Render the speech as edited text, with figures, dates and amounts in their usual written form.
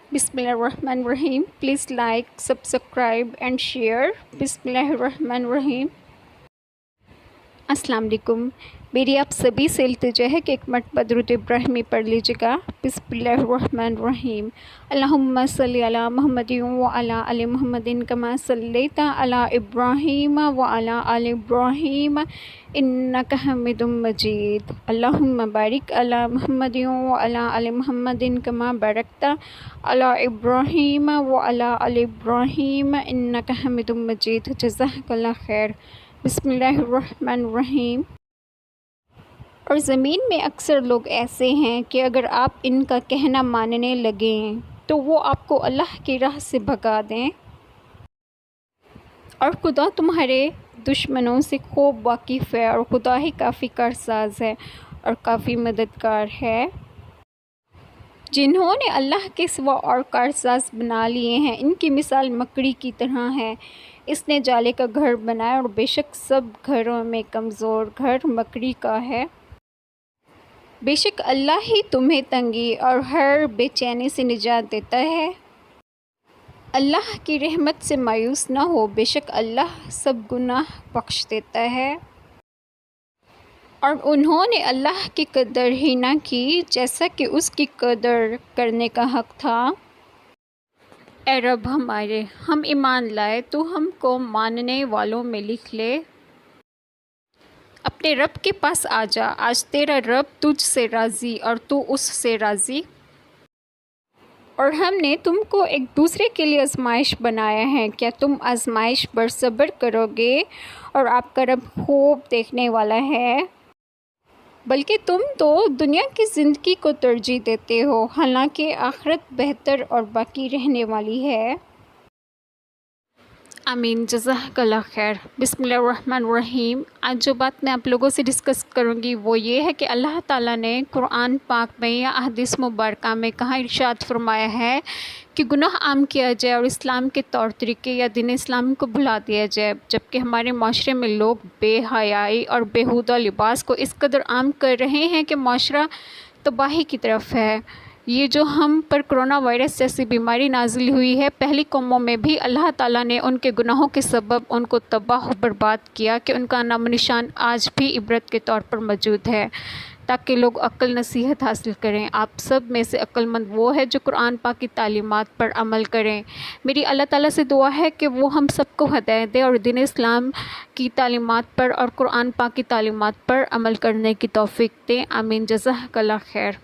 Bismillahirrahmanirrahim. Please like, subscribe and share. Bismillahirrahmanirrahim. अस्सलाम वालेकुम। मेरी आप सभी से इल्तिजा है कि एक मरतबा दुरूद इब्राहिमी पढ़ लीजिएगा। बिस्मिल्लाहिर्रहमानिर्रहीम। अल्लाहुम्मा सल्ली अला मुहम्मदिन व अला आलि मुहम्मदिन कमा सल्लैता अला इब्राहीम व अला आलि इब्राहीम इन्नका हमीदुम मजीद। अल्लाहुम्मा बारिक अला मुहम्मदिन व अला आलि मुहम्मदिन कमा बारकता अला इब्राहीम व अला आलि इब्राहीम इन्नका हमीदुम मजीद। जज़ाकल्लाह खैर। बिस्मिल्लाहिर्रहमानिर्रहीम। और ज़मीन में अक्सर लोग ऐसे हैं कि अगर आप इनका कहना मानने लगें तो वो आपको अल्लाह की राह से भगा दें, और खुदा तुम्हारे दुश्मनों से खूब वाकिफ़ है, और खुदा ही काफ़ी कारसाज है और काफ़ी मददगार है। जिन्होंने अल्लाह के सिवा और कारसाज बना लिए हैं, इनकी मिसाल मकड़ी की तरह है। इसने जाले का घर बनाया, और बेशक सब घरों में कमज़ोर घर मकड़ी का है। बेशक अल्लाह ही तुम्हें तंगी और हर बेचैनी से निजात देता है। अल्लाह की रहमत से मायूस न हो, बेशक अल्लाह सब गुनाह बख्श देता है। और उन्होंने अल्लाह की कदर ही ना की जैसा कि उसकी कदर करने का हक़ था। ए रब हमारे, हम ईमान लाए, तो हमको मानने वालों में लिख ले। अपने रब के पास आ जा, आज तेरा रब तुझ से राज़ी और तू उससे राज़ी। और हमने तुमको एक दूसरे के लिए आजमाइश बनाया है, क्या तुम आजमाइश पर सब्र करोगे? और आपका रब खूब देखने वाला है। बल्कि तुम तो दुनिया की ज़िंदगी को तरजीह देते हो, हालांकि आखिरत बेहतर और बाकी रहने वाली है। आमीन। जज़ाकल्लाह खैर। बिस्मिल्लाहिर्रहमानिर्रहीम। आज जो बात मैं आप लोगों से डिस्कस करूंगी वो ये है कि अल्लाह ताला ने कुरान पाक में या अहदीस मुबारका में कहाँ इरशाद फरमाया है कि गुनाह आम किया जाए और इस्लाम के तौर तरीके या दीन इस्लाम को भुला दिया जाए, जबकि हमारे माशरे में लोग बेहयाई और बेहुदा लिबास को इस कदर आम कर रहे हैं कि माशरा तबाही की तरफ है। ये जो हम पर कोरोना वायरस जैसी बीमारी नाजिल हुई है, पहली कौमों में भी अल्लाह ताला ने उनके गुनाहों के सबब उनको तबाह बर्बाद किया कि उनका नाम निशान आज भी इबरत के तौर पर मौजूद है, ताकि लोग अक्ल नसीहत हासिल करें। आप सब में से अक्लमंद वो है जो कुरान पाक की तालीमात पर अमल करें। मेरी अल्लाह ताला से दुआ है कि वो हम सबको हदायत दे और दीन इस्लाम की तालीमात पर और कुरान पाक की तालीमात पर अमल करने की तौफीक दें। आमीन। जज़ाकल्लाह खैर।